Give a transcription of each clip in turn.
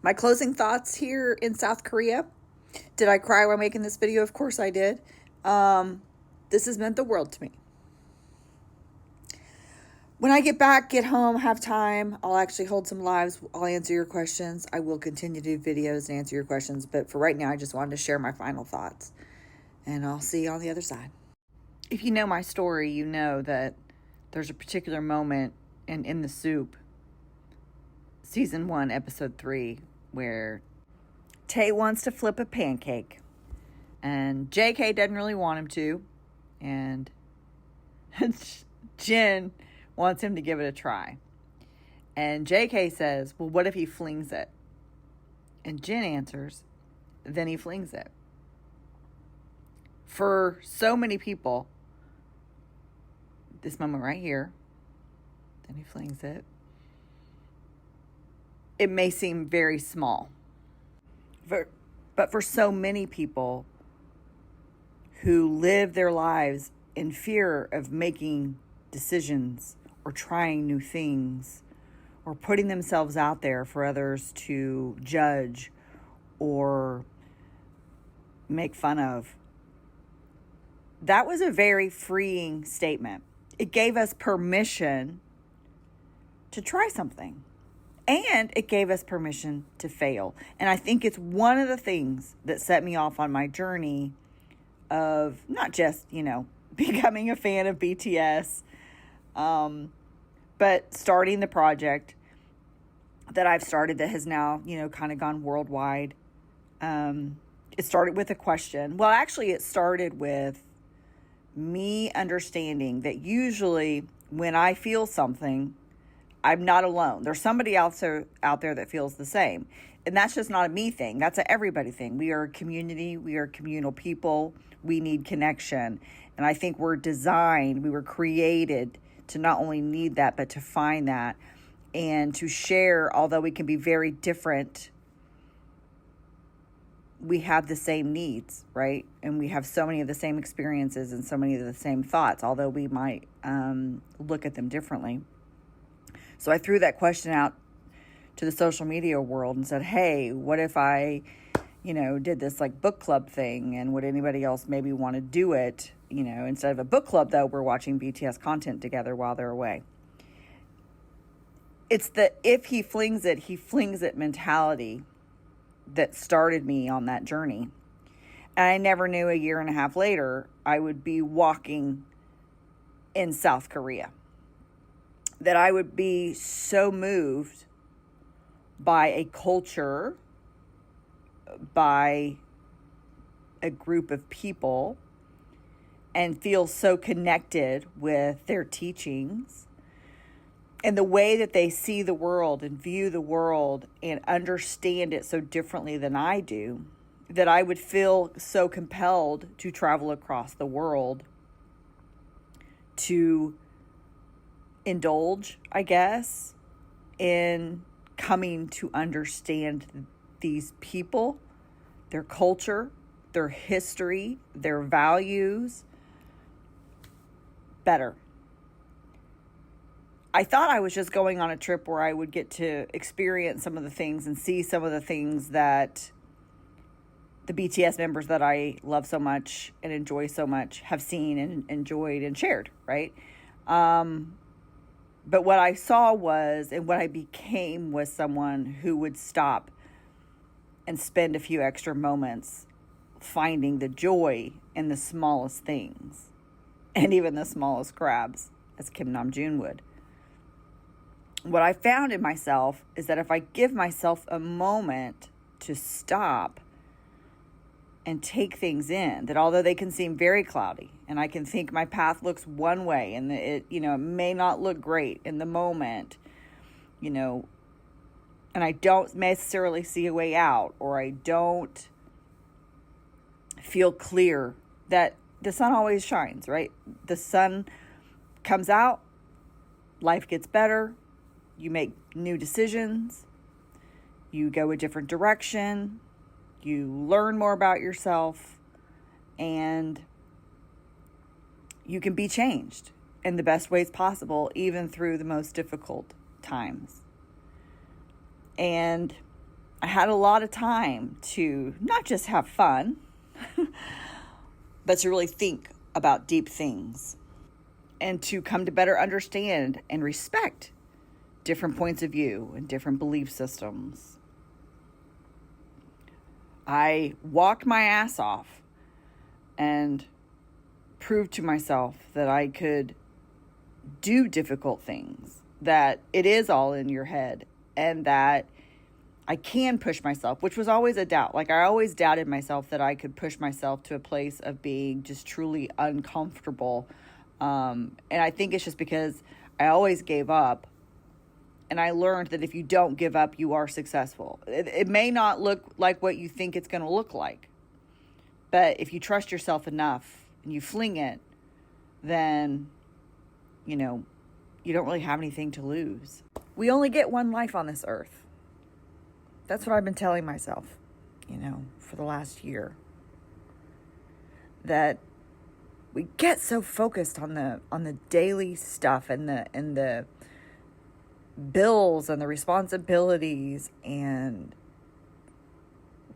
My closing thoughts here in South Korea. Did I cry while making this video? Of course I did. This has meant the world to me. When I get back, get home, have time, I'll actually hold some lives. I'll answer your questions. I will continue to do videos and answer your questions. But for right now, I just wanted to share my final thoughts. And I'll see you on the other side. If you know my story, you know that there's a particular moment in the SOOP, season 1, episode 3, where Tay wants to flip a pancake. And JK doesn't really want him to. And Jin wants him to give it a try. And JK says, well, what if he flings it? And Jin answers, then he flings it. For so many people, this moment right here, then he flings it. It may seem very small. But for so many people who live their lives in fear of making decisions or trying new things or putting themselves out there for others to judge or make fun of, that was a very freeing statement. It gave us permission to try something. And it gave us permission to fail. And I think it's one of the things that set me off on my journey of not just, becoming a fan of BTS, but starting the project that I've started that has now, kind of gone worldwide. It started with a question. Well, actually, it started with me understanding that usually when I feel something, I'm not alone. There's somebody else out there that feels the same. And that's just not a me thing. That's an everybody thing. We are a community. We are communal people. We need connection. And I think we were created to not only need that, but to find that and to share. Although we can be very different, we have the same needs, right? And we have so many of the same experiences and so many of the same thoughts, although we might look at them differently. So I threw that question out to the social media world and said, hey, what if I, did this like book club thing, and would anybody else maybe want to do it? Instead of a book club, though, we're watching BTS content together while they're away. It's the if he flings it mentality that started me on that journey. And I never knew a year and a half later I would be walking in South Korea. That I would be so moved by a culture, by a group of people, and feel so connected with their teachings and the way that they see the world and view the world and understand it so differently than I do, that I would feel so compelled to travel across the world to indulge, I guess, in coming to understand these people, their culture, their history, their values better. I thought I was just going on a trip where I would get to experience some of the things and see some of the things that the BTS members that I love so much and enjoy so much have seen and enjoyed and shared, right? But what I saw was, and what I became was someone who would stop and spend a few extra moments finding the joy in the smallest things, and even the smallest crabs, as Kim Namjoon would. What I found in myself is that if I give myself a moment to stop and take things in, that although they can seem very cloudy and I can think my path looks one way and it may not look great in the moment, and I don't necessarily see a way out, or I don't feel clear that the sun always shines, right? The sun comes out, life gets better, you make new decisions, you go a different direction, you learn more about yourself, and you can be changed in the best ways possible, even through the most difficult times. And I had a lot of time to not just have fun, but to really think about deep things and to come to better understand and respect different points of view and different belief systems. I walked my ass off and proved to myself that I could do difficult things, that it is all in your head, and that I can push myself, which was always a doubt. Like, I always doubted myself that I could push myself to a place of being just truly uncomfortable. And I think it's just because I always gave up. And I learned that if you don't give up, you are successful. It may not look like what you think it's going to look like. But if you trust yourself enough and you fling it, then, you don't really have anything to lose. We only get one life on this earth. That's what I've been telling myself, for the last year. That we get so focused on the daily stuff and the bills and the responsibilities and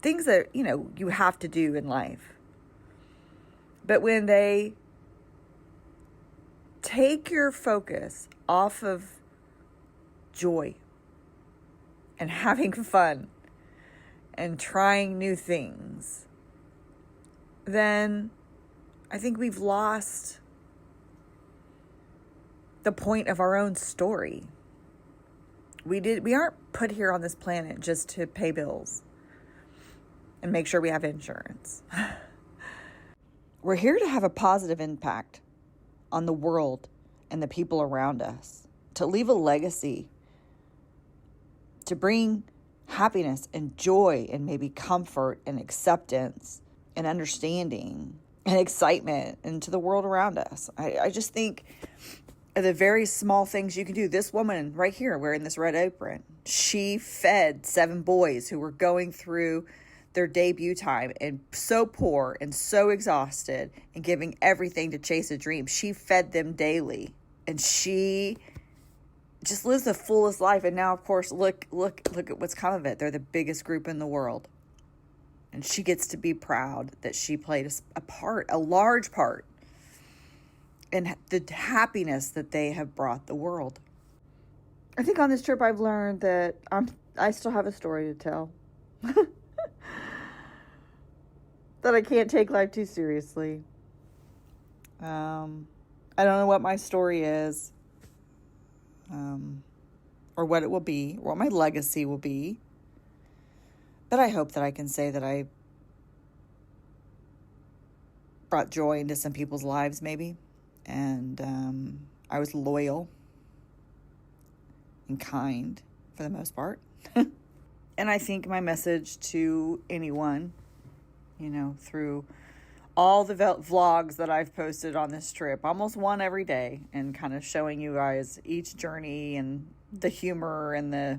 things that, you have to do in life. But when they take your focus off of joy and having fun and trying new things, then I think we've lost the point of our own story. We aren't put here on this planet just to pay bills and make sure we have insurance. We're here to have a positive impact on the world and the people around us, to leave a legacy, to bring happiness and joy and maybe comfort and acceptance and understanding and excitement into the world around us. I just think of the very small things you can do. This woman right here wearing this red apron, she fed 7 boys who were going through their debut time and so poor and so exhausted and giving everything to chase a dream. She fed them daily, and she just lives the fullest life. And now, of course, look at what's come of it. They're the biggest group in the world. And she gets to be proud that she played a large part in the happiness that they have brought the world. I think on this trip I've learned that I still have a story to tell. That I can't take life too seriously. I don't know what my story is, or what it will be, or what my legacy will be. But I hope that I can say that I brought joy into some people's lives, maybe. And I was loyal and kind for the most part. And I think my message to anyone, through all the vlogs that I've posted on this trip, almost one every day, and kind of showing you guys each journey and the humor and the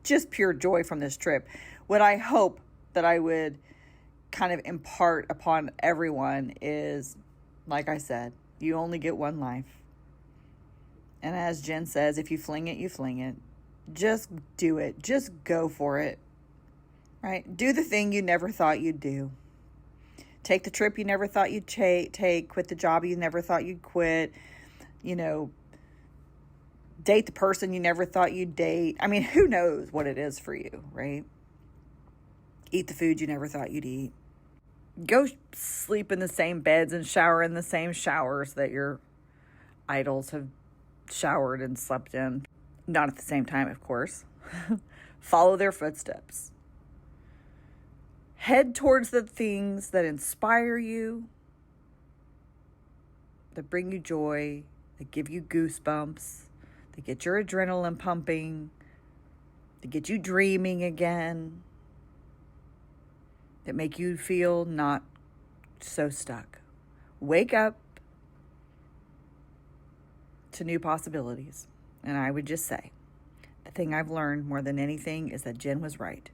just pure joy from this trip. What I hope that I would kind of impart upon everyone is, like I said, you only get one life. And as Jen says, if you fling it, you fling it. Just do it. Just go for it. Right? Do the thing you never thought you'd do. Take the trip you never thought you'd take. Quit the job you never thought you'd quit. Date the person you never thought you'd date. I mean, who knows what it is for you, right? Eat the food you never thought you'd eat. Go sleep in the same beds and shower in the same showers that your idols have showered and slept in. Not at the same time, of course. Follow their footsteps. Head towards the things that inspire you, that bring you joy, that give you goosebumps, that get your adrenaline pumping, that get you dreaming again, that make you feel not so stuck. Wake up to new possibilities. And I would just say, the thing I've learned more than anything is that Jen was right.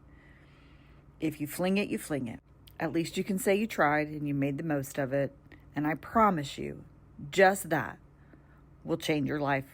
If you fling it, you fling it. At least you can say you tried and you made the most of it. And I promise you, just that will change your life